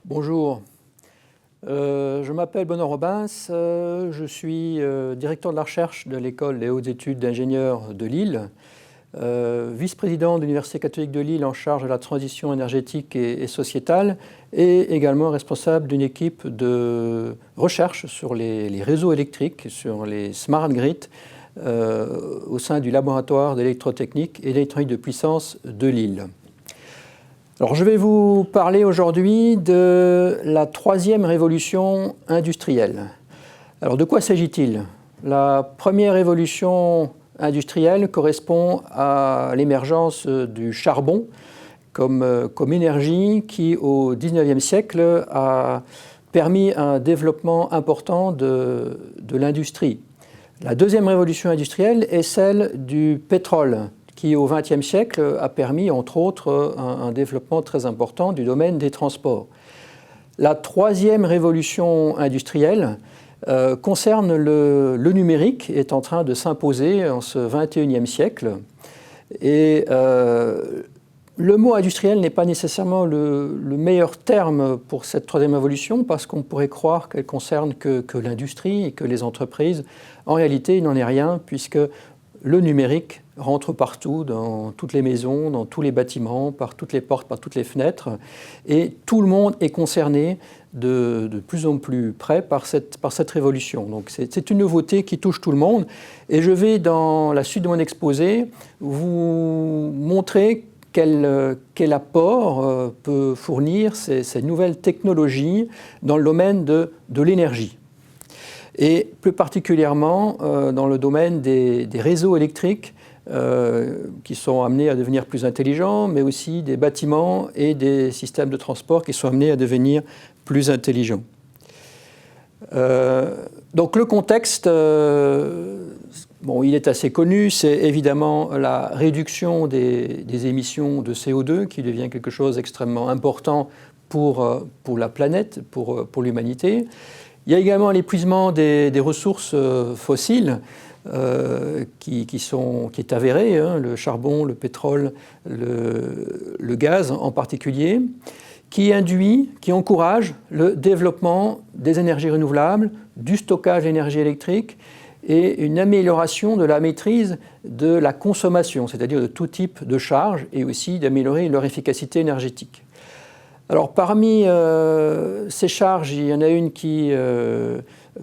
Bonjour, je m'appelle Benoît Robins, je suis directeur de la recherche de l'École des hautes études d'ingénieurs de Lille, vice-président de l'Université catholique de Lille en charge de la transition énergétique et sociétale et également responsable d'une équipe de recherche sur les réseaux électriques, sur les smart grids au sein du laboratoire d'électrotechnique et d'électronique de puissance de Lille. Alors, je vais vous parler aujourd'hui de la troisième révolution industrielle. Alors, de quoi s'agit-il? La première révolution industrielle correspond à l'émergence du charbon comme énergie qui, au XIXe siècle, a permis un développement important de l'industrie. La deuxième révolution industrielle est celle du pétrole, qui au XXe siècle a permis, entre autres, un développement très important du domaine des transports. La troisième révolution industrielle concerne le numérique, est en train de s'imposer en ce XXIe siècle. Et le mot industriel n'est pas nécessairement le meilleur terme pour cette troisième révolution, parce qu'on pourrait croire qu'elle concerne que l'industrie et que les entreprises. En réalité, il n'en est rien, puisque le numérique rentre partout, dans toutes les maisons, dans tous les bâtiments, par toutes les portes, par toutes les fenêtres. Et tout le monde est concerné de plus en plus près par cette révolution. Donc c'est une nouveauté qui touche tout le monde. Et je vais, dans la suite de mon exposé, vous montrer quel apport peut fournir ces nouvelles technologies dans le domaine de l'énergie. Et plus particulièrement dans le domaine des réseaux électriques qui sont amenés à devenir plus intelligents, mais aussi des bâtiments et des systèmes de transport qui sont amenés à devenir plus intelligents. Donc le contexte, il est assez connu, c'est évidemment la réduction des émissions de CO2 qui devient quelque chose d'extrêmement important pour la planète, pour l'humanité. Il y a également l'épuisement des ressources fossiles qui est avéré, le charbon, le pétrole, le gaz en particulier, qui encourage le développement des énergies renouvelables, du stockage d'énergie électrique et une amélioration de la maîtrise de la consommation, c'est-à-dire de tout type de charges, et aussi d'améliorer leur efficacité énergétique. Alors parmi ces charges, il y en a une qui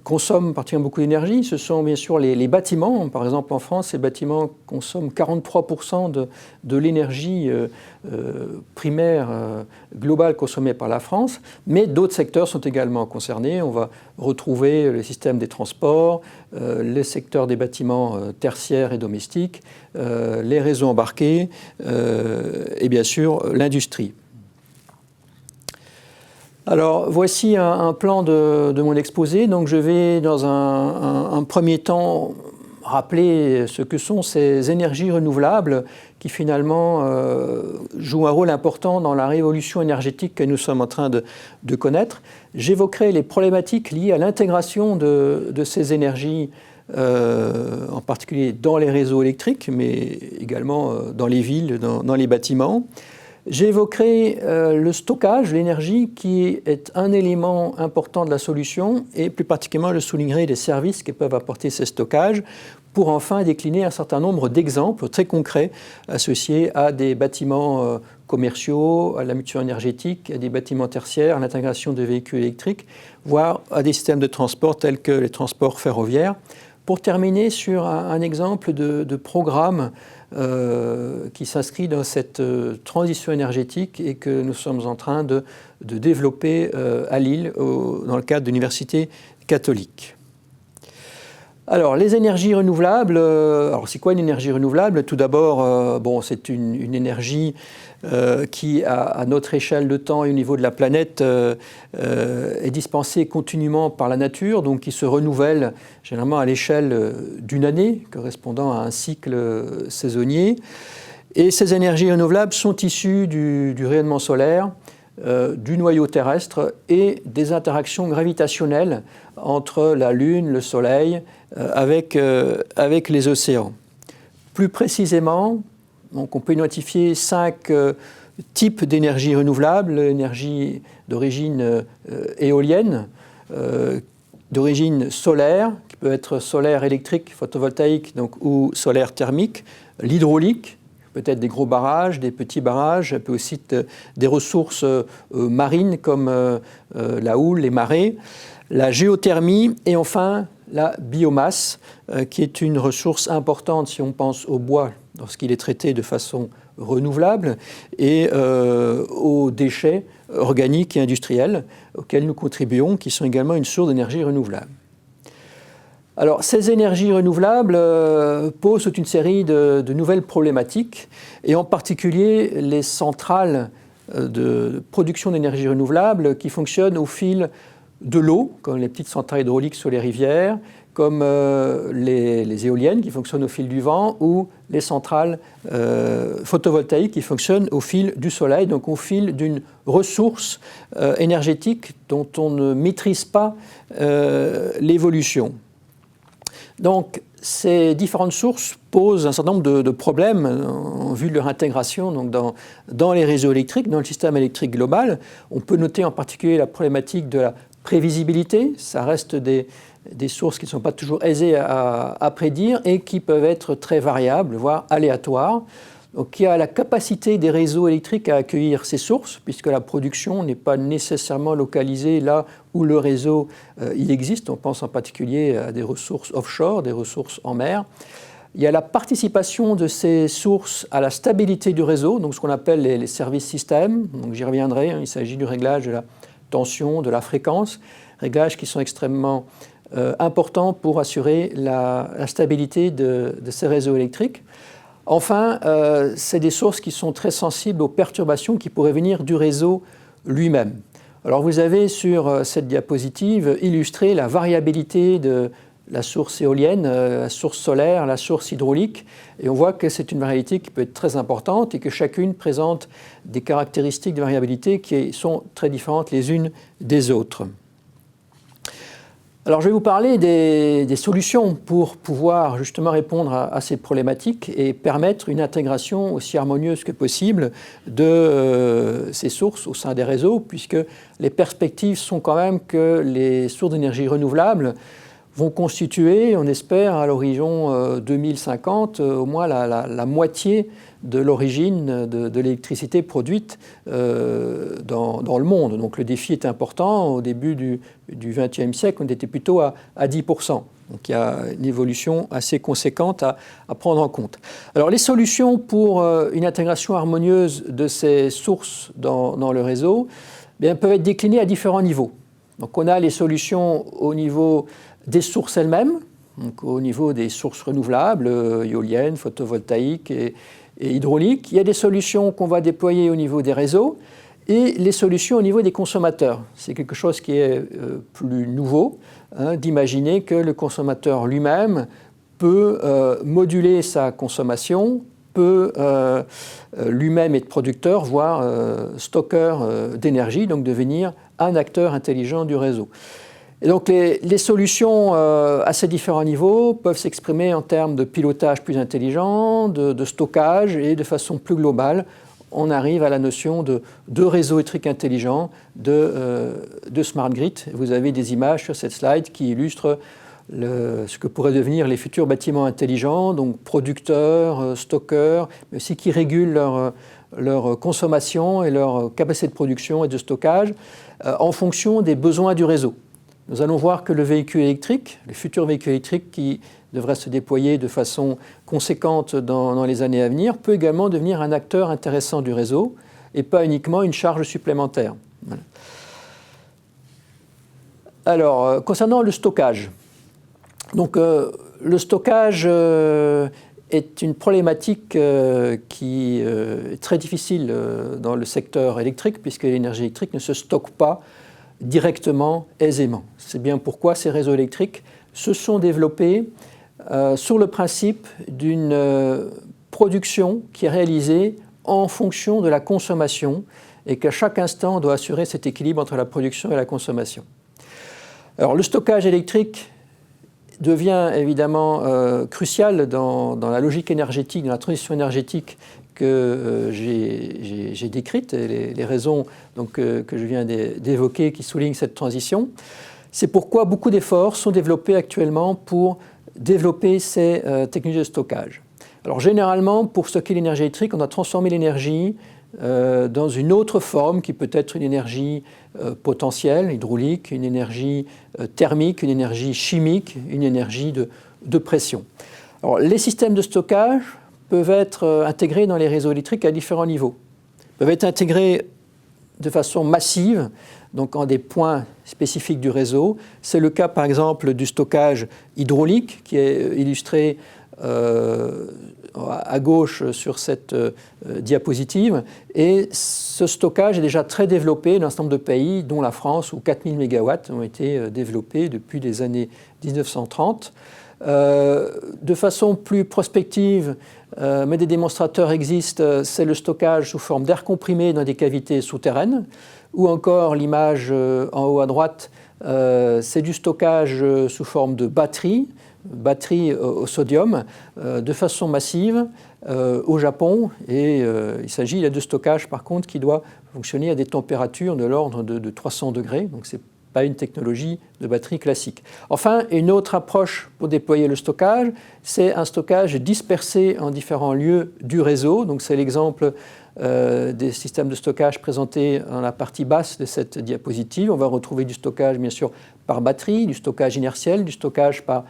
consomme particulièrement beaucoup d'énergie, ce sont bien sûr les bâtiments. Par exemple en France, ces bâtiments consomment 43% de l'énergie primaire globale consommée par la France, mais d'autres secteurs sont également concernés. On va retrouver le système des transports, les secteurs des bâtiments tertiaires et domestiques, les réseaux embarqués et bien sûr l'industrie. Alors, voici un plan de mon exposé. Donc, je vais, dans un premier temps, rappeler ce que sont ces énergies renouvelables qui, finalement, jouent un rôle important dans la révolution énergétique que nous sommes en train de connaître. J'évoquerai les problématiques liées à l'intégration de ces énergies, en particulier dans les réseaux électriques, mais également dans les villes, dans les bâtiments. J'évoquerai le stockage, l'énergie, qui est un élément important de la solution, et plus particulièrement je soulignerai les services que peuvent apporter ces stockages, pour enfin décliner un certain nombre d'exemples très concrets associés à des bâtiments commerciaux, à la mutuelle énergétique, à des bâtiments tertiaires, à l'intégration de véhicules électriques, voire à des systèmes de transport tels que les transports ferroviaires. Pour terminer sur un exemple de programme qui s'inscrit dans cette transition énergétique et que nous sommes en train de développer à Lille dans le cadre de l'Université catholique. Alors, les énergies renouvelables, alors c'est quoi une énergie renouvelable? Tout d'abord, c'est une énergie qui, à notre échelle de temps et au niveau de la planète, est dispensée continuellement par la nature, donc qui se renouvelle généralement à l'échelle d'une année, correspondant à un cycle saisonnier. Et ces énergies renouvelables sont issues du rayonnement solaire, du noyau terrestre et des interactions gravitationnelles entre la Lune, le Soleil, avec les océans. Plus précisément, donc on peut identifier 5 types d'énergie renouvelable, l'énergie d'origine éolienne, d'origine solaire, qui peut être solaire électrique, photovoltaïque donc, ou solaire thermique, l'hydraulique, peut-être des gros barrages, des petits barrages, ça peut aussi être des ressources marines comme la houle, les marées, la géothermie et enfin la biomasse, qui est une ressource importante si on pense au bois lorsqu'il est traité de façon renouvelable et aux déchets organiques et industriels auxquels nous contribuons, qui sont également une source d'énergie renouvelable. Alors, ces énergies renouvelables posent toute une série de nouvelles problématiques, et en particulier les centrales de production d'énergie renouvelable qui fonctionnent au fil de l'eau, comme les petites centrales hydrauliques sur les rivières, comme les éoliennes qui fonctionnent au fil du vent, ou les centrales photovoltaïques qui fonctionnent au fil du soleil, donc au fil d'une ressource énergétique dont on ne maîtrise pas l'évolution. Donc, ces différentes sources posent un certain nombre de problèmes en vue de leur intégration donc dans les réseaux électriques, dans le système électrique global. On peut noter en particulier la problématique de la prévisibilité. Ça reste des sources qui ne sont pas toujours aisées à prédire et qui peuvent être très variables, voire aléatoires. Donc, il y a la capacité des réseaux électriques à accueillir ces sources, puisque la production n'est pas nécessairement localisée là où le réseau il existe. On pense en particulier à des ressources offshore, des ressources en mer. Il y a la participation de ces sources à la stabilité du réseau, donc ce qu'on appelle les services systèmes. Donc, j'y reviendrai, il s'agit du réglage de la tension, de la fréquence, réglages qui sont extrêmement importants pour assurer la stabilité de ces réseaux électriques. Enfin, c'est des sources qui sont très sensibles aux perturbations qui pourraient venir du réseau lui-même. Alors vous avez sur cette diapositive illustré la variabilité de la source éolienne, la source solaire, la source hydraulique, et on voit que c'est une variabilité qui peut être très importante et que chacune présente des caractéristiques de variabilité qui sont très différentes les unes des autres. Alors je vais vous parler des solutions pour pouvoir justement répondre à ces problématiques et permettre une intégration aussi harmonieuse que possible de ces sources au sein des réseaux, puisque les perspectives sont quand même que les sources d'énergie renouvelables vont constituer, on espère, à l'horizon 2050, au moins la moitié de l'origine de l'électricité produite dans le monde. Donc le défi est important. Au début du XXe siècle, on était plutôt à 10%. Donc il y a une évolution assez conséquente à prendre en compte. Alors les solutions pour une intégration harmonieuse de ces sources dans le réseau peuvent être déclinées à différents niveaux. Donc on a les solutions au niveau des sources elles-mêmes, donc au niveau des sources renouvelables, éoliennes, photovoltaïques et hydrauliques. Il y a des solutions qu'on va déployer au niveau des réseaux et les solutions au niveau des consommateurs. C'est quelque chose qui est plus nouveau, d'imaginer que le consommateur lui-même peut moduler sa consommation, peut lui-même être producteur, voire stockeur d'énergie, donc devenir un acteur intelligent du réseau. Et donc les solutions à ces différents niveaux peuvent s'exprimer en termes de pilotage plus intelligent, de stockage, et de façon plus globale, on arrive à la notion de réseau électrique intelligent, de smart grid. Vous avez des images sur cette slide qui illustrent ce que pourraient devenir les futurs bâtiments intelligents, donc producteurs, stockeurs, mais aussi qui régulent leur consommation et leur capacité de production et de stockage en fonction des besoins du réseau. Nous allons voir que le véhicule électrique, les futurs véhicules électriques qui devraient se déployer de façon conséquente dans les années à venir, peut également devenir un acteur intéressant du réseau et pas uniquement une charge supplémentaire. Voilà. Alors, concernant le stockage. Donc, le stockage est une problématique qui est très difficile dans le secteur électrique, puisque l'énergie électrique ne se stocke pas directement, aisément. C'est bien pourquoi ces réseaux électriques se sont développés sur le principe d'une production qui est réalisée en fonction de la consommation et qu'à chaque instant on doit assurer cet équilibre entre la production et la consommation. Alors le stockage électrique devient évidemment crucial dans la logique énergétique, dans la transition énergétique que j'ai décrites, et les raisons donc, que je viens d'évoquer qui soulignent cette transition. C'est pourquoi beaucoup d'efforts sont développés actuellement pour développer ces technologies de stockage. Alors généralement, pour stocker l'énergie électrique, on a transformé l'énergie dans une autre forme qui peut être une énergie potentielle, hydraulique, une énergie thermique, une énergie chimique, une énergie de pression. Alors, les systèmes de stockage peuvent être intégrés dans les réseaux électriques à différents niveaux. Ils peuvent être intégrés de façon massive, donc en des points spécifiques du réseau. C'est le cas par exemple du stockage hydraulique qui est illustré à gauche sur cette diapositive. Et ce stockage est déjà très développé dans un certain nombre de pays, dont la France, où 4000 MW ont été développés depuis les années 1930. De façon plus prospective, mais des démonstrateurs existent, c'est le stockage sous forme d'air comprimé dans des cavités souterraines, ou encore l'image en haut à droite, c'est du stockage sous forme de batterie au sodium, de façon massive au Japon. Et il s'agit là de stockage par contre qui doit fonctionner à des températures de l'ordre de 300 degrés, donc c'est pas une technologie de batterie classique. Enfin, une autre approche pour déployer le stockage, c'est un stockage dispersé en différents lieux du réseau. Donc c'est l'exemple des systèmes de stockage présentés dans la partie basse de cette diapositive. On va retrouver du stockage bien sûr par batterie, du stockage inertiel, du stockage par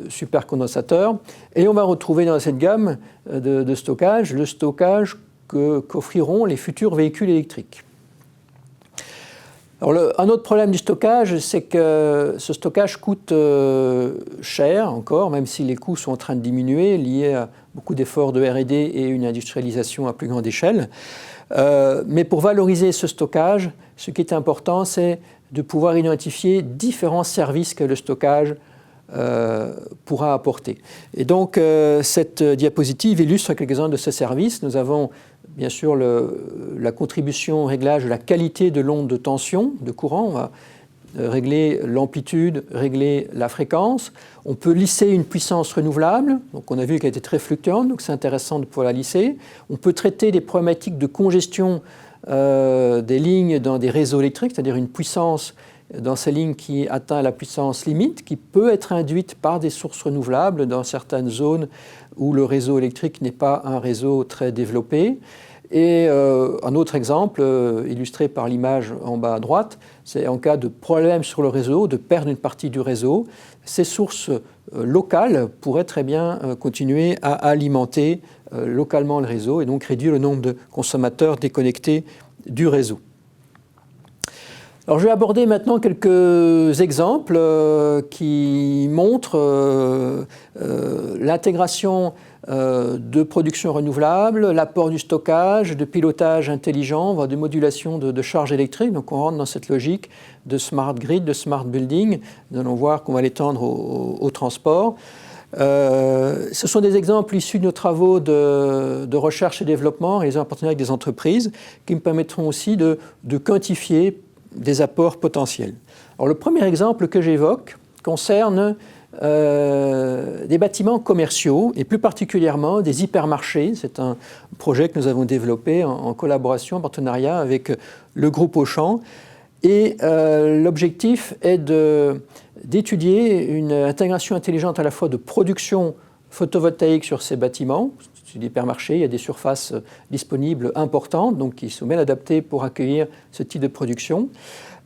supercondensateur. Et on va retrouver dans cette gamme de stockage le stockage qu'offriront les futurs véhicules électriques. Alors un autre problème du stockage, c'est que ce stockage coûte cher encore, même si les coûts sont en train de diminuer, liés à beaucoup d'efforts de R&D et une industrialisation à plus grande échelle. Mais pour valoriser ce stockage, ce qui est important, c'est de pouvoir identifier différents services que le stockage pourra apporter. Et donc, cette diapositive illustre quelques-uns de ces services. Nous avons bien sûr la contribution au réglage de la qualité de l'onde de tension, de courant. On va régler l'amplitude, régler la fréquence. On peut lisser une puissance renouvelable. Donc on a vu qu'elle était très fluctuante, donc c'est intéressant de pouvoir la lisser. On peut traiter des problématiques de congestion des lignes dans des réseaux électriques, c'est-à-dire une puissance dans ces lignes qui atteint la puissance limite, qui peut être induite par des sources renouvelables dans certaines zones où le réseau électrique n'est pas un réseau très développé. Et un autre exemple, illustré par l'image en bas à droite, c'est en cas de problème sur le réseau, de perdre une partie du réseau, ces sources locales pourraient très bien continuer à alimenter localement le réseau et donc réduire le nombre de consommateurs déconnectés du réseau. Alors, je vais aborder maintenant quelques exemples qui montrent l'intégration de production renouvelable, l'apport du stockage, de pilotage intelligent, voire de modulation de charge électrique. Donc on rentre dans cette logique de smart grid, de smart building. Nous allons voir qu'on va l'étendre au transport. Ce sont des exemples issus de nos travaux de recherche et développement réalisés en partenariat avec des entreprises qui me permettront aussi de quantifier des apports potentiels. Alors, le premier exemple que j'évoque concerne des bâtiments commerciaux et plus particulièrement des hypermarchés. C'est un projet que nous avons développé en collaboration, en partenariat avec le groupe Auchan. Et l'objectif est d'étudier une intégration intelligente à la fois de production photovoltaïque sur ces bâtiments. Sur l'hypermarché, il y a des surfaces disponibles importantes, donc qui sont bien adaptées pour accueillir ce type de production.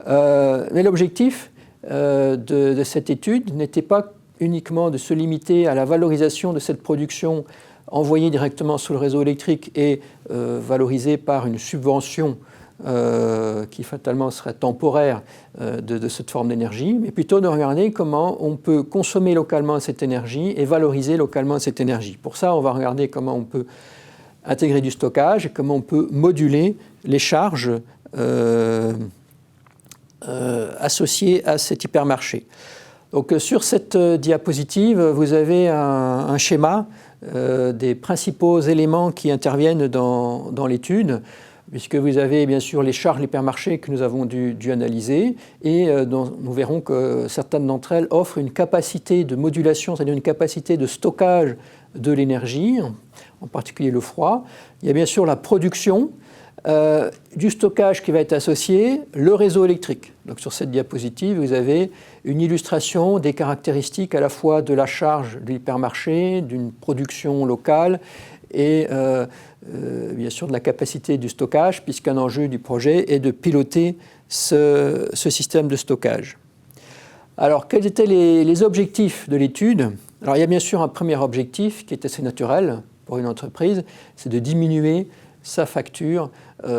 Mais l'objectif de cette étude n'était pas uniquement de se limiter à la valorisation de cette production envoyée directement sur le réseau électrique et valorisée par une subvention qui fatalement serait temporaire de cette forme d'énergie, mais plutôt de regarder comment on peut consommer localement cette énergie et valoriser localement cette énergie. Pour ça, on va regarder comment on peut intégrer du stockage et comment on peut moduler les charges associées à cet hypermarché. Donc, sur cette diapositive, vous avez un schéma des principaux éléments qui interviennent dans l'étude. puisque vous avez bien sûr les charges l'hypermarché que nous avons dû analyser, et nous verrons que certaines d'entre elles offrent une capacité de modulation, c'est-à-dire une capacité de stockage de l'énergie, en particulier le froid. Il y a bien sûr la production, du stockage qui va être associé, le réseau électrique. Donc sur cette diapositive, vous avez une illustration des caractéristiques à la fois de la charge de l'hypermarché, d'une production locale et bien sûr de la capacité du stockage, puisqu'un enjeu du projet est de piloter ce système de stockage. Alors, quels étaient les objectifs de l'étude? Alors, il y a bien sûr un premier objectif qui est assez naturel pour une entreprise, c'est de diminuer sa facture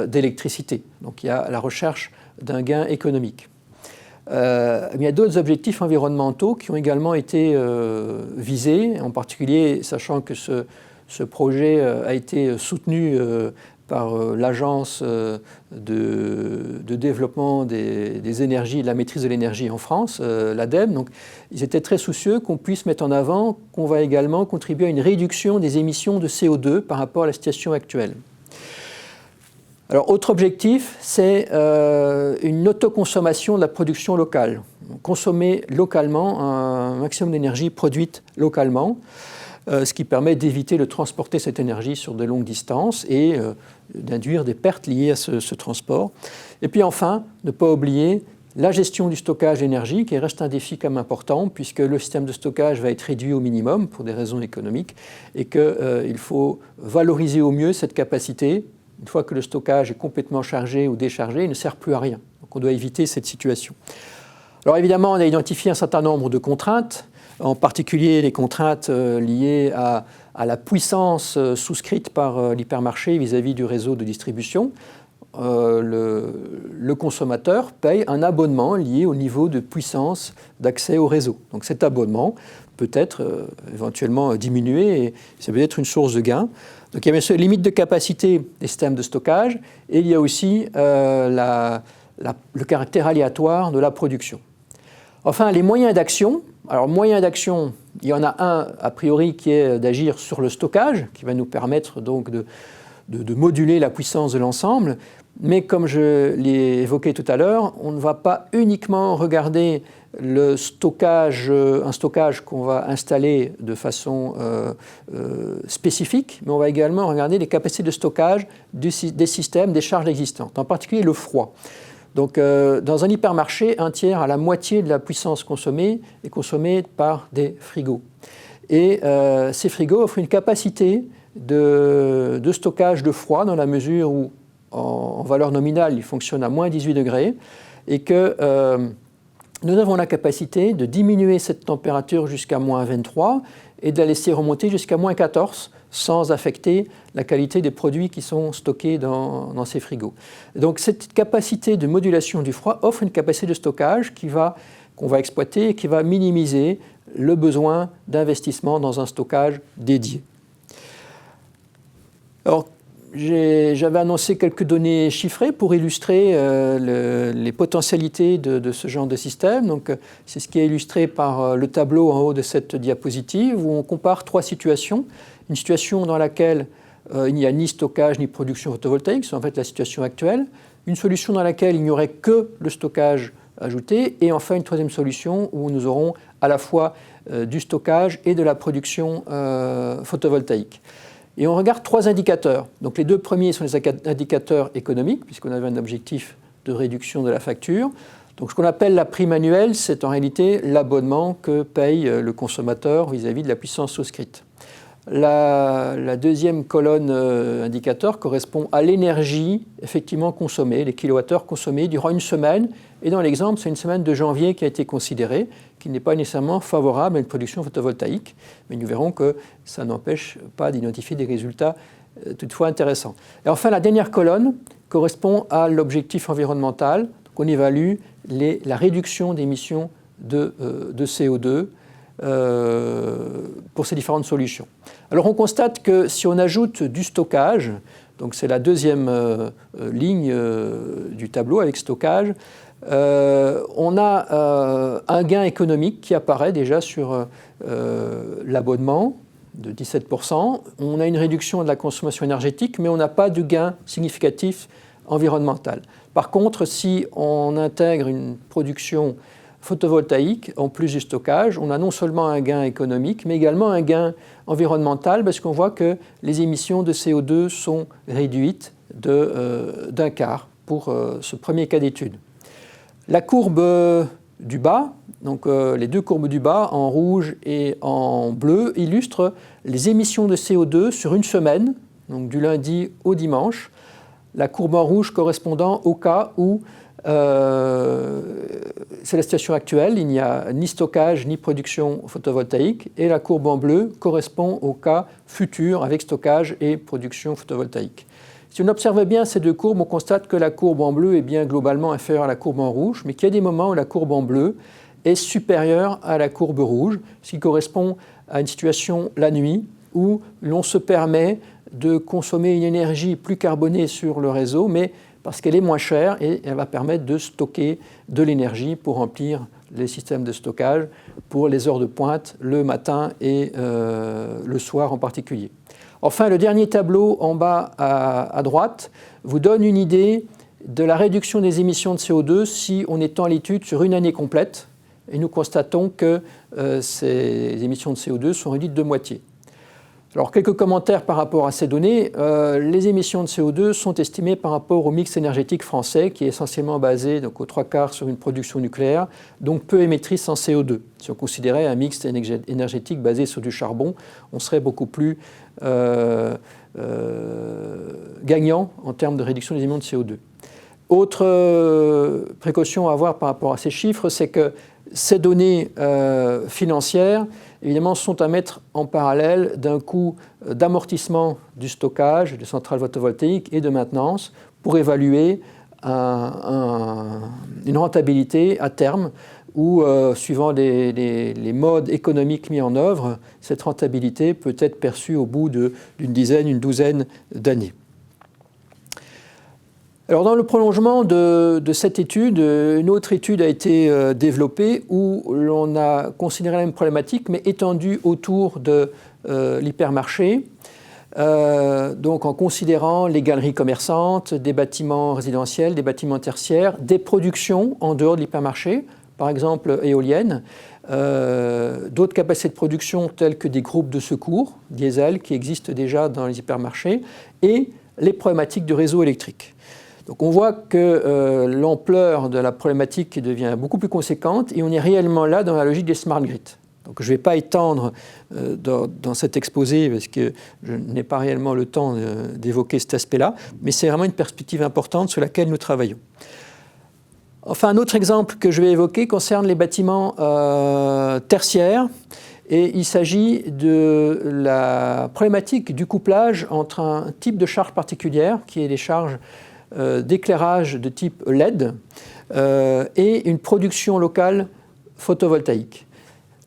d'électricité. Donc, il y a la recherche d'un gain économique. Il y a d'autres objectifs environnementaux qui ont également été visés, en particulier sachant que ce projet a été soutenu par l'Agence de développement des énergies et de la maîtrise de l'énergie en France, l'ADEME. Donc, ils étaient très soucieux qu'on puisse mettre en avant qu'on va également contribuer à une réduction des émissions de CO2 par rapport à la situation actuelle. Alors, autre objectif, c'est une autoconsommation de la production locale. Consommer localement un maximum d'énergie produite localement, ce qui permet d'éviter de transporter cette énergie sur de longues distances et d'induire des pertes liées à ce transport. Et puis enfin, ne pas oublier la gestion du stockage d'énergie, qui reste un défi quand même important, puisque le système de stockage va être réduit au minimum pour des raisons économiques, et qu'il faut valoriser au mieux cette capacité. Une fois que le stockage est complètement chargé ou déchargé, il ne sert plus à rien. Donc on doit éviter cette situation. Alors évidemment, on a identifié un certain nombre de contraintes, en particulier les contraintes liées à la puissance souscrite par l'hypermarché vis-à-vis du réseau de distribution. Le consommateur paye un abonnement lié au niveau de puissance d'accès au réseau. Donc cet abonnement peut être éventuellement diminué et ça peut être une source de gain. Donc il y a bien sûr les limites de capacité des systèmes de stockage et il y a aussi le caractère aléatoire de la production. Enfin, les moyens d'action. Alors, moyens d'action, il y en a un, a priori, qui est d'agir sur le stockage, qui va nous permettre donc de moduler la puissance de l'ensemble. Mais comme je l'ai évoqué tout à l'heure, on ne va pas uniquement regarder un stockage qu'on va installer de façon spécifique, mais on va également regarder les capacités de stockage des systèmes, des charges existantes, en particulier le froid. Donc, dans un hypermarché, un tiers à la moitié de la puissance consommée est consommée par des frigos. Et ces frigos offrent une capacité de stockage de froid dans la mesure où, en valeur nominale, ils fonctionnent à moins 18 degrés et que nous avons la capacité de diminuer cette température jusqu'à moins 23 et de la laisser remonter jusqu'à moins 14 sans affecter la qualité des produits qui sont stockés dans ces frigos. Donc cette capacité de modulation du froid offre une capacité de stockage qu'on va exploiter et qui va minimiser le besoin d'investissement dans un stockage dédié. Alors, j'avais annoncé quelques données chiffrées pour illustrer les potentialités de ce genre de système. Donc, c'est ce qui est illustré par le tableau en haut de cette diapositive où on compare trois situations. Une situation dans laquelle il n'y a ni stockage ni production photovoltaïque, c'est en fait la situation actuelle. Une solution dans laquelle il n'y aurait que le stockage ajouté. Et enfin, une troisième solution où nous aurons à la fois du stockage et de la production photovoltaïque. Et on regarde trois indicateurs. Donc les deux premiers sont les indicateurs économiques, puisqu'on avait un objectif de réduction de la facture. Donc ce qu'on appelle la prime annuelle, c'est en réalité l'abonnement que paye le consommateur vis-à-vis de la puissance souscrite. La deuxième colonne indicateur correspond à l'énergie effectivement consommée, les kilowattheures consommés durant une semaine. Et dans l'exemple, c'est une semaine de janvier qui a été considérée, qui n'est pas nécessairement favorable à une production photovoltaïque. Mais nous verrons que ça n'empêche pas d'identifier des résultats toutefois intéressants. Et enfin, la dernière colonne correspond à l'objectif environnemental. Donc, on évalue la réduction d'émissions de CO2 pour ces différentes solutions. Alors on constate que si on ajoute du stockage, donc c'est la deuxième ligne du tableau avec stockage, on a un gain économique qui apparaît déjà sur l'abonnement. de 17%. On a une réduction de la consommation énergétique, mais on n'a pas de gain significatif environnemental. Par contre, si on intègre une production photovoltaïque en plus du stockage, on a non seulement un gain économique, mais également un gain environnemental, parce qu'on voit que les émissions de CO2 sont réduites d'un quart pour ce premier cas d'étude. La courbe du bas, donc les deux courbes du bas, en rouge et en bleu, illustrent les émissions de CO2 sur une semaine, donc du lundi au dimanche. La courbe en rouge correspondant au cas où c'est la situation actuelle, il n'y a ni stockage ni production photovoltaïque, et la courbe en bleu correspond au cas futur avec stockage et production photovoltaïque. Si on observe bien ces deux courbes, on constate que la courbe en bleu est bien globalement inférieure à la courbe en rouge, mais qu'il y a des moments où la courbe en bleu est supérieure à la courbe rouge, ce qui correspond à une situation la nuit où l'on se permet de consommer une énergie plus carbonée sur le réseau, mais parce qu'elle est moins chère et elle va permettre de stocker de l'énergie pour remplir les systèmes de stockage pour les heures de pointe, le matin et le soir en particulier. Enfin, le dernier tableau en bas à droite vous donne une idée de la réduction des émissions de CO2 si on étend l'étude sur une année complète. Et nous constatons que ces émissions de CO2 sont réduites de moitié. Alors, quelques commentaires par rapport à ces données. Les émissions de CO2 sont estimées par rapport au mix énergétique français, qui est essentiellement basé donc, aux 3/4 sur une production nucléaire, donc peu émettrice en CO2. Si on considérait un mix énergétique basé sur du charbon, on serait beaucoup plus gagnant en termes de réduction des émissions de CO2. Autre précaution à avoir par rapport à ces chiffres, c'est que ces données financières, évidemment, sont à mettre en parallèle d'un coût d'amortissement du stockage, de centrales photovoltaïques et de maintenance pour évaluer une rentabilité à terme où, suivant les modes économiques mis en œuvre, cette rentabilité peut être perçue au bout d'une dizaine, une douzaine d'années. Alors, dans le prolongement de cette étude, une autre étude a été développée où l'on a considéré la même problématique, mais étendue autour de l'hypermarché, donc en considérant les galeries commerçantes, des bâtiments résidentiels, des bâtiments tertiaires, des productions en dehors de l'hypermarché, par exemple éoliennes, d'autres capacités de production telles que des groupes de secours, diesel, qui existent déjà dans les hypermarchés, et les problématiques de réseau électrique. Donc on voit que l'ampleur de la problématique devient beaucoup plus conséquente et on est réellement là dans la logique des smart grids. Donc je ne vais pas étendre dans cet exposé parce que je n'ai pas réellement le temps d'évoquer cet aspect-là, mais c'est vraiment une perspective importante sur laquelle nous travaillons. Enfin, un autre exemple que je vais évoquer concerne les bâtiments tertiaires. Et il s'agit de la problématique du couplage entre un type de charge particulière, qui est les charges d'éclairage de type LED, et une production locale photovoltaïque.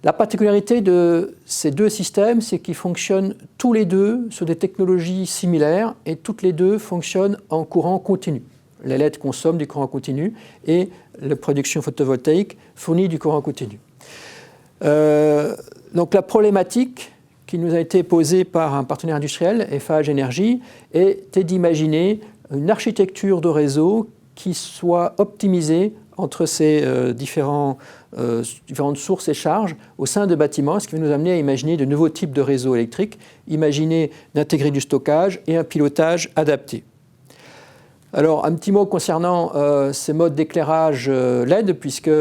La particularité de ces deux systèmes, c'est qu'ils fonctionnent tous les deux sur des technologies similaires et toutes les deux fonctionnent en courant continu. Les LED consomment du courant continu et la production photovoltaïque fournit du courant continu. Donc la problématique qui nous a été posée par un partenaire industriel, Eiffage Énergie, était d'imaginer une architecture de réseau qui soit optimisée entre ces différentes sources et charges au sein de bâtiments, ce qui va nous amener à imaginer de nouveaux types de réseaux électriques, imaginer d'intégrer du stockage et un pilotage adapté. Alors, un petit mot concernant ces modes d'éclairage LED, puisque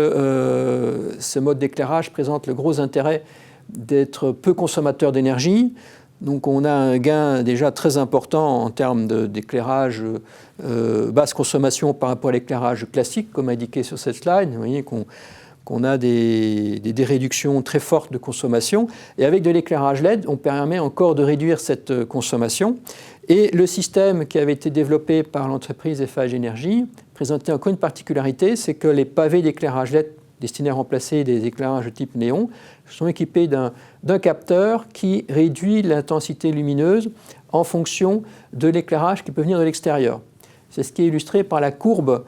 ces modes d'éclairage présentent le gros intérêt d'être peu consommateurs d'énergie. Donc on a un gain déjà très important en termes d'éclairage basse consommation par rapport à l'éclairage classique, comme indiqué sur cette slide. Vous voyez qu'on a des réductions très fortes de consommation. Et avec de l'éclairage LED, on permet encore de réduire cette consommation. Et le système qui avait été développé par l'entreprise Eiffage Énergie présentait encore une particularité, c'est que les pavés d'éclairage LED destinés à remplacer des éclairages de type néon sont équipés d'un capteur qui réduit l'intensité lumineuse en fonction de l'éclairage qui peut venir de l'extérieur. C'est ce qui est illustré par la courbe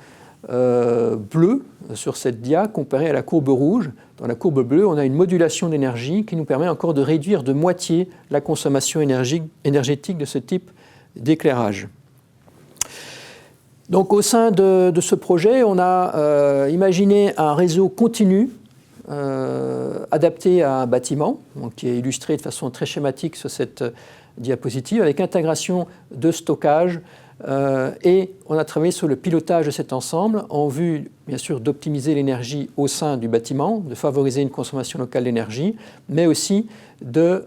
bleue sur cette dia comparée à la courbe rouge. Dans la courbe bleue, on a une modulation d'énergie qui nous permet encore de réduire de moitié la consommation énergétique de ce type d'éclairage. Donc au sein de ce projet, on a imaginé un réseau continu adapté à un bâtiment, donc qui est illustré de façon très schématique sur cette diapositive, avec intégration de stockage, et on a travaillé sur le pilotage de cet ensemble en vue, bien sûr, d'optimiser l'énergie au sein du bâtiment, de favoriser une consommation locale d'énergie, mais aussi de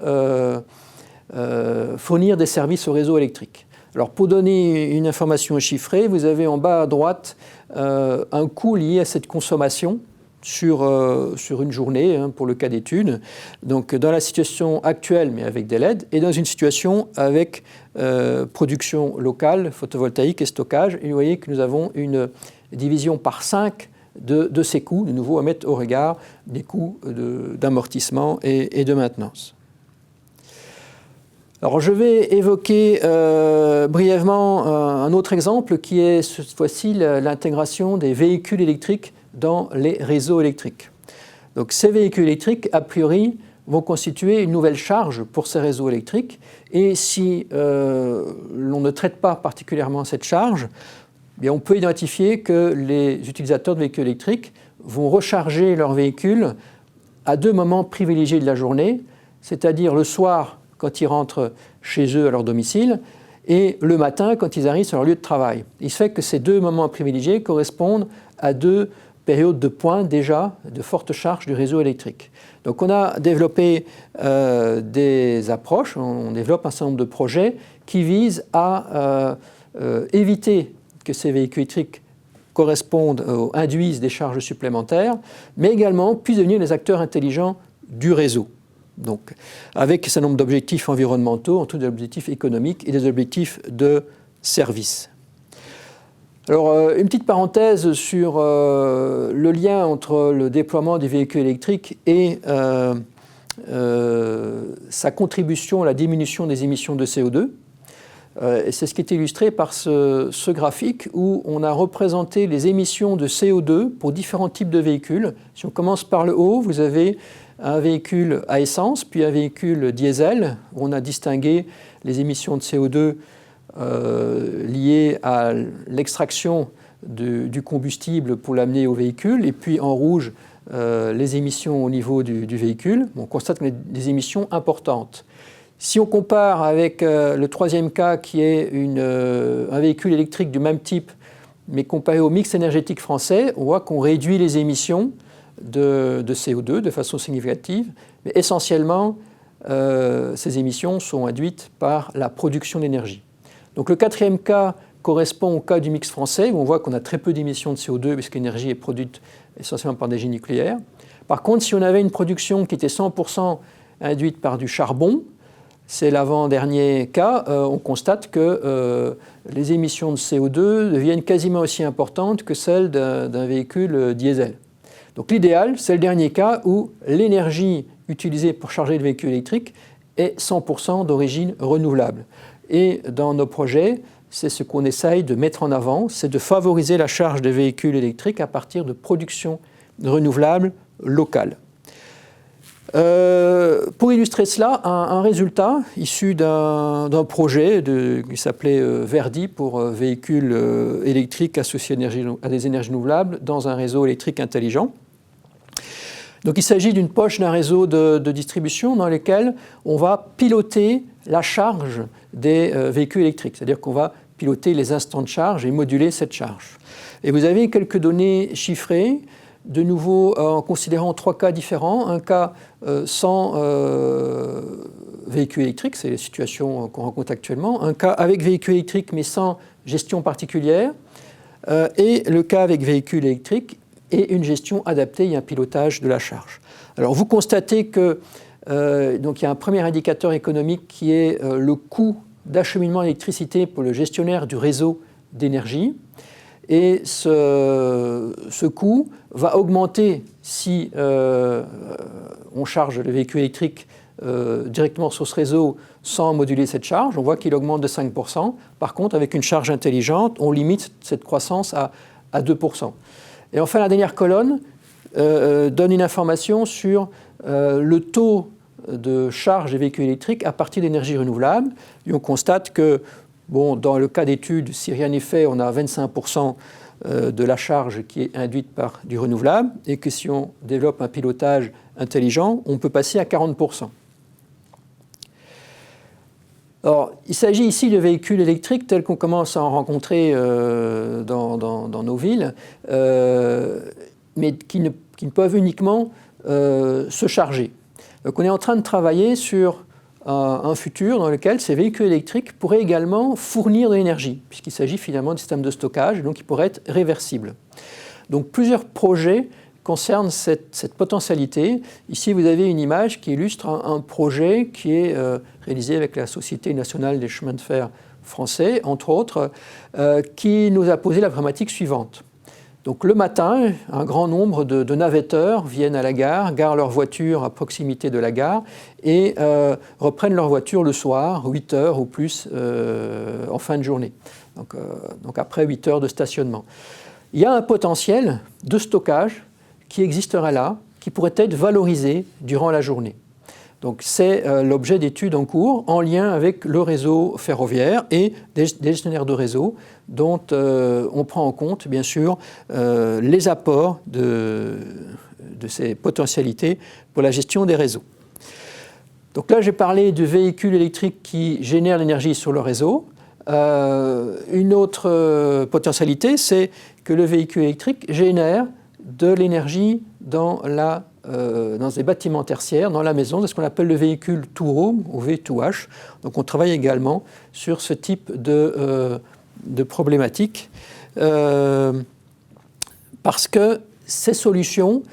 fournir des services au réseau électrique. Alors, pour donner une information chiffrée, vous avez en bas à droite un coût lié à cette consommation sur une journée, pour le cas d'étude. Donc, dans la situation actuelle, mais avec des LED, et dans une situation avec production locale, photovoltaïque et stockage. Et vous voyez que nous avons une division par 5 de ces coûts, de nouveau à mettre au regard des coûts d'amortissement et de maintenance. Alors, je vais évoquer brièvement un autre exemple qui est cette fois-ci l'intégration des véhicules électriques dans les réseaux électriques. Donc, ces véhicules électriques, a priori, vont constituer une nouvelle charge pour ces réseaux électriques. Et si l'on ne traite pas particulièrement cette charge, bien, on peut identifier que les utilisateurs de véhicules électriques vont recharger leurs véhicules à 2 moments privilégiés de la journée, c'est-à-dire le soir quand ils rentrent chez eux à leur domicile et le matin quand ils arrivent sur leur lieu de travail. Il se fait que ces 2 moments privilégiés correspondent à 2 périodes de pointe déjà de forte charge du réseau électrique. Donc on a développé des approches, on développe un certain nombre de projets qui visent à éviter que ces véhicules électriques induisent des charges supplémentaires, mais également puissent devenir des acteurs intelligents du réseau. Donc, avec un certain nombre d'objectifs environnementaux, en tout des objectifs économiques et des objectifs de service. Alors, une petite parenthèse sur le lien entre le déploiement des véhicules électriques et sa contribution à la diminution des émissions de CO2. Et c'est ce qui est illustré par ce graphique où on a représenté les émissions de CO2 pour différents types de véhicules. Si on commence par le haut, vous avez un véhicule à essence, puis un véhicule diesel, où on a distingué les émissions de CO2 liées à l'extraction du combustible pour l'amener au véhicule, et puis en rouge, les émissions au niveau du véhicule. On constate qu'on a des émissions importantes. Si on compare avec le troisième cas, qui est un véhicule électrique du même type, mais comparé au mix énergétique français, on voit qu'on réduit les émissions de CO2 de façon significative, mais essentiellement, ces émissions sont induites par la production d'énergie. Donc le 4e cas correspond au cas du mix français, où on voit qu'on a très peu d'émissions de CO2, puisque l'énergie est produite essentiellement par l'énergie nucléaire. Par contre, si on avait une production qui était 100% induite par du charbon, c'est l'avant-dernier cas, on constate que les émissions de CO2 deviennent quasiment aussi importantes que celles d'un véhicule diesel. Donc l'idéal, c'est le dernier cas où l'énergie utilisée pour charger le véhicule électrique est 100% d'origine renouvelable. Et dans nos projets, c'est ce qu'on essaye de mettre en avant, c'est de favoriser la charge des véhicules électriques à partir de production renouvelable locale. Pour illustrer cela, un résultat issu d'un projet qui s'appelait Verdi pour véhicules électriques associés à des énergies renouvelables dans un réseau électrique intelligent. Donc il s'agit d'une poche d'un réseau de distribution dans lequel on va piloter la charge des véhicules électriques, c'est-à-dire qu'on va piloter les instants de charge et moduler cette charge. Et vous avez quelques données chiffrées, de nouveau en considérant 3 cas différents. Un cas sans véhicule électrique, c'est la situation qu'on rencontre actuellement. Un cas avec véhicule électrique mais sans gestion particulière. Et le cas avec véhicule électrique et une gestion adaptée et un pilotage de la charge. Alors vous constatez que donc il y a un premier indicateur économique qui est le coût d'acheminement d'électricité pour le gestionnaire du réseau d'énergie. Et ce coût va augmenter si on charge le véhicule électrique directement sur ce réseau sans moduler cette charge. On voit qu'il augmente de 5%. Par contre, avec une charge intelligente, on limite cette croissance à 2%. Et enfin, la dernière colonne donne une information sur le taux de charge des véhicules électriques à partir d'énergies renouvelables. Et on constate que, bon, dans le cas d'études, si rien n'est fait, on a 25% de la charge qui est induite par du renouvelable, et que si on développe un pilotage intelligent, on peut passer à 40%. Alors, il s'agit ici de véhicules électriques tels qu'on commence à en rencontrer dans nos villes, mais qui ne peuvent uniquement se charger. Donc on est en train de travailler sur un futur dans lequel ces véhicules électriques pourraient également fournir de l'énergie, puisqu'il s'agit finalement de systèmes de stockage, donc ils pourraient être réversibles. Donc plusieurs projets concernent cette potentialité. Ici, vous avez une image qui illustre un projet qui est réalisé avec la Société nationale des chemins de fer français, entre autres, qui nous a posé la problématique suivante. Donc le matin, un grand nombre de navetteurs viennent à la gare, garent leur voiture à proximité de la gare et reprennent leur voiture le soir, 8 heures ou plus en fin de journée, donc après 8 heures de stationnement. Il y a un potentiel de stockage qui existerait là, qui pourrait être valorisé durant la journée. Donc c'est l'objet d'études en cours en lien avec le réseau ferroviaire et des gestionnaires de réseau dont on prend en compte bien sûr les apports de ces potentialités pour la gestion des réseaux. Donc là j'ai parlé de véhicules électriques qui génèrent l'énergie sur le réseau. Une autre potentialité, c'est que le véhicule électrique génère de l'énergie dans des bâtiments tertiaires, dans la maison, c'est ce qu'on appelle le véhicule to home ou V2H. Donc on travaille également sur ce type de problématique parce que ces solutions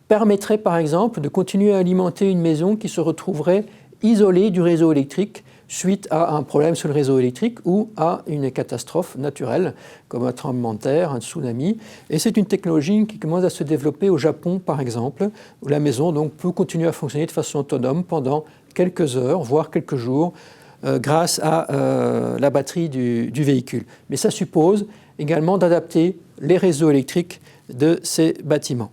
permettraient par exemple de continuer à alimenter une maison qui se retrouverait isolée du réseau électrique suite à un problème sur le réseau électrique ou à une catastrophe naturelle, comme un tremblement de terre, un tsunami. Et c'est une technologie qui commence à se développer au Japon, par exemple, où la maison donc, peut continuer à fonctionner de façon autonome pendant quelques heures, voire quelques jours, grâce à la batterie du véhicule. Mais ça suppose également d'adapter les réseaux électriques de ces bâtiments.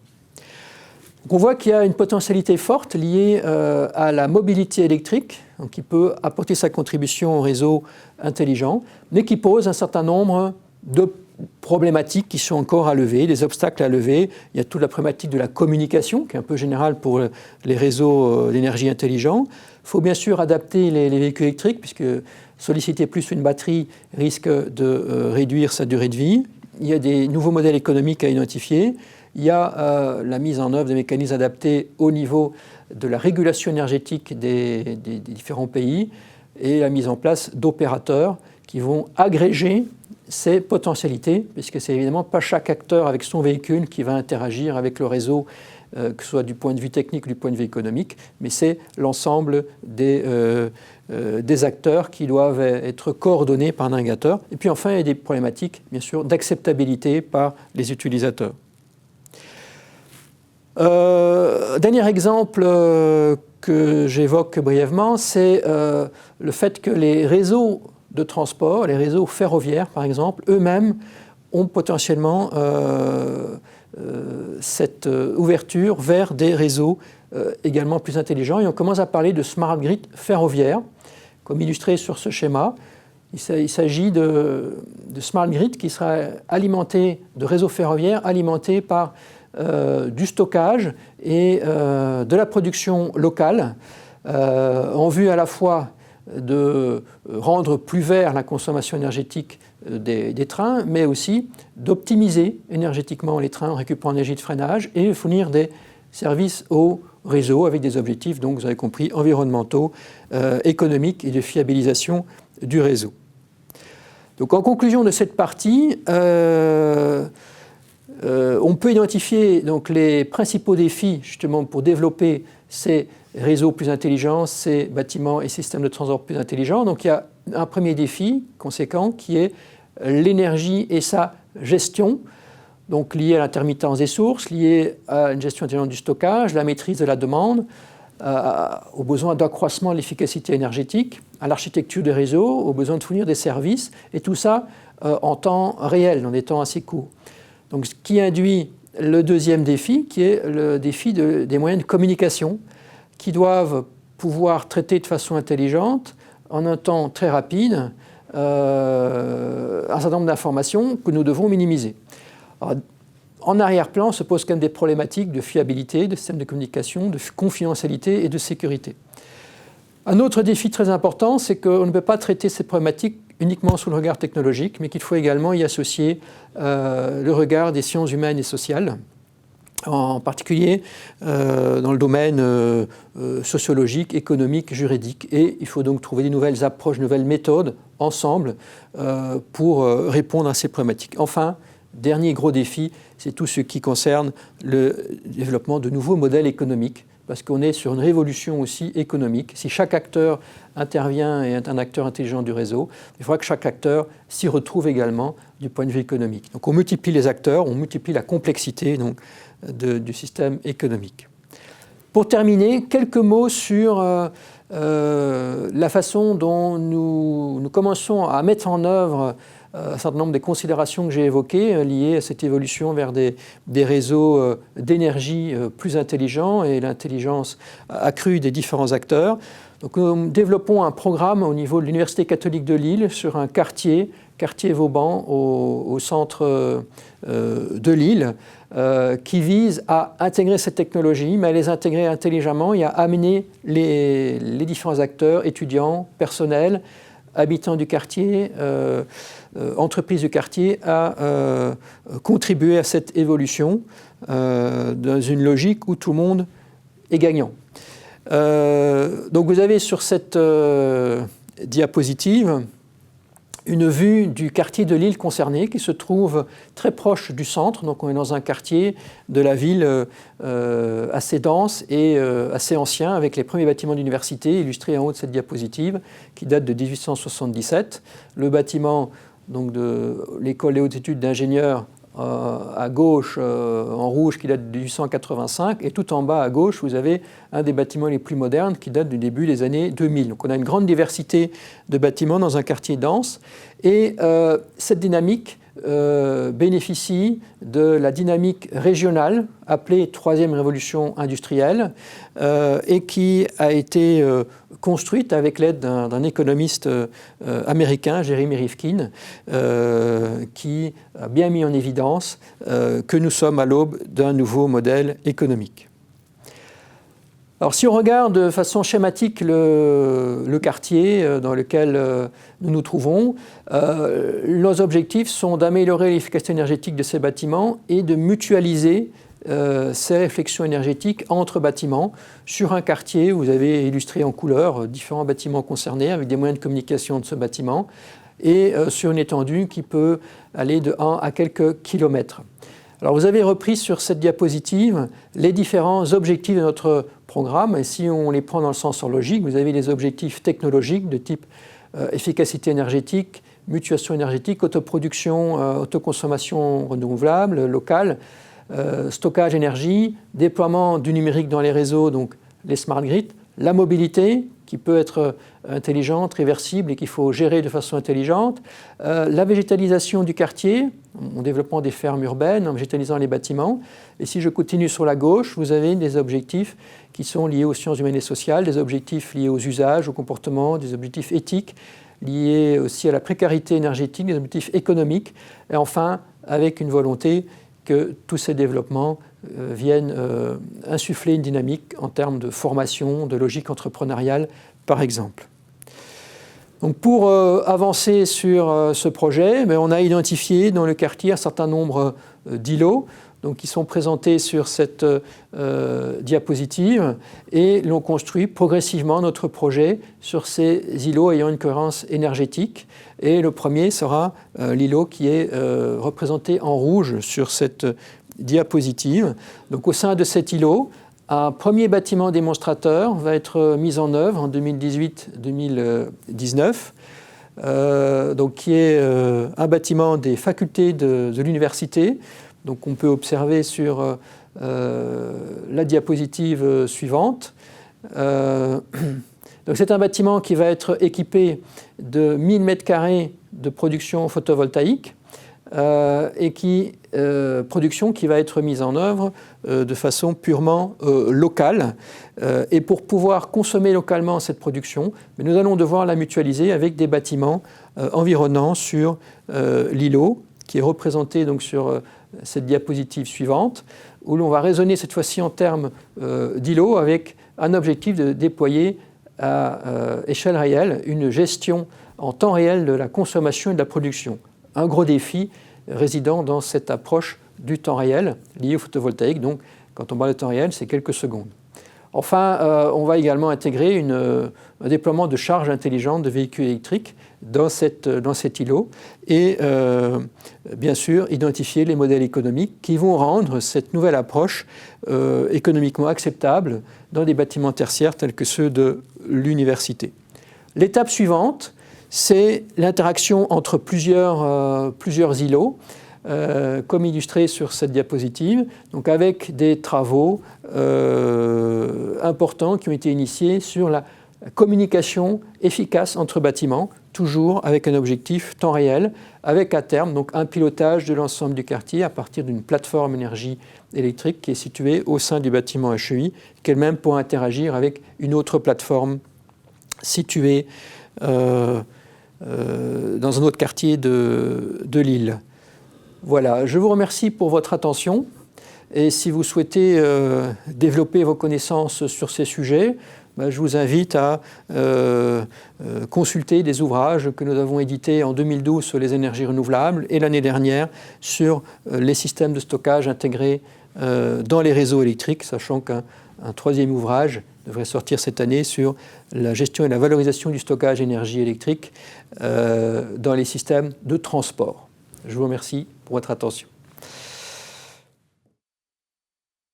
Donc on voit qu'il y a une potentialité forte liée à la mobilité électrique, donc qui peut apporter sa contribution au réseau intelligent, mais qui pose un certain nombre de problématiques qui sont encore à lever, des obstacles à lever. Il y a toute la problématique de la communication, qui est un peu générale pour les réseaux d'énergie intelligents. Il faut bien sûr adapter les véhicules électriques, puisque solliciter plus une batterie risque de réduire sa durée de vie. Il y a des nouveaux modèles économiques à identifier. Il y a la mise en œuvre des mécanismes adaptés au niveau de la régulation énergétique des différents pays et la mise en place d'opérateurs qui vont agréger ces potentialités, puisque c'est évidemment pas chaque acteur avec son véhicule qui va interagir avec le réseau, que ce soit du point de vue technique ou du point de vue économique, mais c'est l'ensemble des acteurs qui doivent être coordonnés par un agrégateur. Et puis enfin, il y a des problématiques, bien sûr, d'acceptabilité par les utilisateurs. Dernier exemple que j'évoque brièvement, c'est le fait que les réseaux de transport, les réseaux ferroviaires par exemple, eux-mêmes ont potentiellement cette ouverture vers des réseaux également plus intelligents. Et on commence à parler de smart grid ferroviaire, comme illustré sur ce schéma. Il s'agit de smart grid qui sera alimenté de réseaux ferroviaires alimentés par du stockage et de la production locale en vue à la fois de rendre plus vert la consommation énergétique des trains, mais aussi d'optimiser énergétiquement les trains en récupérant l'énergie de freinage et fournir des services au réseau avec des objectifs, donc vous avez compris, environnementaux, économiques et de fiabilisation du réseau. Donc en conclusion de cette partie, on peut identifier donc, les principaux défis justement pour développer ces réseaux plus intelligents, ces bâtiments et systèmes de transport plus intelligents. Donc il y a un premier défi conséquent qui est l'énergie et sa gestion, donc lié à l'intermittence des sources, lié à une gestion intelligente du stockage, la maîtrise de la demande, au besoin d'accroissement de l'efficacité énergétique, à l'architecture des réseaux, au besoin de fournir des services, et tout ça en temps réel, dans des temps assez courts. Donc, ce qui induit le deuxième défi, qui est le défi des moyens de communication, qui doivent pouvoir traiter de façon intelligente, en un temps très rapide, un certain nombre d'informations que nous devons minimiser. Alors, en arrière-plan se posent quand même des problématiques de fiabilité, de système de communication, de confidentialité et de sécurité. Un autre défi très important, c'est qu'on ne peut pas traiter ces problématiques uniquement sous le regard technologique, mais qu'il faut également y associer le regard des sciences humaines et sociales, en particulier dans le domaine sociologique, économique, juridique. Et il faut donc trouver des nouvelles approches, de nouvelles méthodes ensemble pour répondre à ces problématiques. Enfin, dernier gros défi, c'est tout ce qui concerne le développement de nouveaux modèles économiques, parce qu'on est sur une révolution aussi économique. Si chaque acteur intervient et est un acteur intelligent du réseau, il faudra que chaque acteur s'y retrouve également du point de vue économique. Donc on multiplie les acteurs, on multiplie la complexité donc, du système économique. Pour terminer, quelques mots sur la façon dont nous commençons à mettre en œuvre un certain nombre des considérations que j'ai évoquées liées à cette évolution vers des réseaux d'énergie plus intelligents et l'intelligence accrue des différents acteurs. Donc, nous développons un programme au niveau de l'Université catholique de Lille sur un quartier Vauban au centre de Lille qui vise à intégrer cette technologie, mais à les intégrer intelligemment et à amener les différents acteurs, étudiants, personnels, habitants du quartier, entreprises du quartier, à contribuer à cette évolution dans une logique où tout le monde est gagnant. Donc vous avez sur cette diapositive une vue du quartier de Lille concerné qui se trouve très proche du centre. Donc on est dans un quartier de la ville assez dense et assez ancien avec les premiers bâtiments d'université illustrés en haut de cette diapositive qui date de 1877. Le bâtiment donc, de l'école des hautes études d'ingénieurs à gauche en rouge qui date de 1885 et tout en bas à gauche vous avez un des bâtiments les plus modernes qui date du début des années 2000. Donc on a une grande diversité de bâtiments dans un quartier dense et cette dynamique bénéficie de la dynamique régionale appelée troisième révolution industrielle et qui a été construite avec l'aide d'un économiste américain, Jeremy Rifkin, qui a bien mis en évidence que nous sommes à l'aube d'un nouveau modèle économique. Alors si on regarde de façon schématique le quartier dans lequel nous nous trouvons, nos objectifs sont d'améliorer l'efficacité énergétique de ces bâtiments et de mutualiser ces réflexions énergétiques entre bâtiments sur un quartier où vous avez illustré en couleur différents bâtiments concernés avec des moyens de communication de ce bâtiment et sur une étendue qui peut aller de 1 à quelques kilomètres. Alors vous avez repris sur cette diapositive les différents objectifs de notre programme et si on les prend dans le sens logique, vous avez les objectifs technologiques de type efficacité énergétique, mutuation énergétique, autoproduction, autoconsommation renouvelable, locale, stockage énergie, déploiement du numérique dans les réseaux, donc les smart grids, la mobilité qui peut être intelligente, réversible et qu'il faut gérer de façon intelligente, la végétalisation du quartier, en développant des fermes urbaines, en végétalisant les bâtiments. Et si je continue sur la gauche, vous avez des objectifs qui sont liés aux sciences humaines et sociales, des objectifs liés aux usages, au comportement, des objectifs éthiques, liés aussi à la précarité énergétique, des objectifs économiques, et enfin avec une volonté que tous ces développements viennent insuffler une dynamique en termes de formation, de logique entrepreneuriale, par exemple. Donc pour avancer sur ce projet, on a identifié dans le quartier un certain nombre d'îlots donc, qui sont présentés sur cette diapositive et l'on construit progressivement notre projet sur ces îlots ayant une cohérence énergétique. Et le premier sera l'îlot qui est représenté en rouge sur cette diapositive. Donc au sein de cet îlot, un premier bâtiment démonstrateur va être mis en œuvre en 2018-2019, donc qui est un bâtiment des facultés de l'université. Donc on peut observer sur la diapositive suivante. Donc c'est un bâtiment qui va être équipé de 1000 m² de production photovoltaïque, production qui va être mise en œuvre de façon purement locale. Et pour pouvoir consommer localement cette production, nous allons devoir la mutualiser avec des bâtiments environnants sur l'îlot, qui est représenté donc sur cette diapositive suivante, où l'on va raisonner cette fois-ci en termes d'îlot avec un objectif de déployer à échelle réelle une gestion en temps réel de la consommation et de la production. Un gros défi résidant dans cette approche du temps réel lié au photovoltaïque. Donc, quand on parle de temps réel, c'est quelques secondes. Enfin, on va également intégrer un déploiement de charges intelligentes de véhicules électriques dans cet îlot et, bien sûr, identifier les modèles économiques qui vont rendre cette nouvelle approche économiquement acceptable dans des bâtiments tertiaires tels que ceux de l'université. L'étape suivante, c'est l'interaction entre plusieurs îlots, comme illustré sur cette diapositive, donc avec des travaux importants qui ont été initiés sur la communication efficace entre bâtiments, toujours avec un objectif temps réel, avec à terme donc un pilotage de l'ensemble du quartier à partir d'une plateforme énergie électrique qui est située au sein du bâtiment HEI, qu'elle-même pourra interagir avec une autre plateforme située dans un autre quartier de l'île. Voilà, je vous remercie pour votre attention et si vous souhaitez développer vos connaissances sur ces sujets, je vous invite à consulter des ouvrages que nous avons édités en 2012 sur les énergies renouvelables et l'année dernière sur les systèmes de stockage intégrés dans les réseaux électriques, sachant qu'un troisième ouvrage devrait sortir cette année sur la gestion et la valorisation du stockage d'énergie électrique dans les systèmes de transport. Je vous remercie pour votre attention.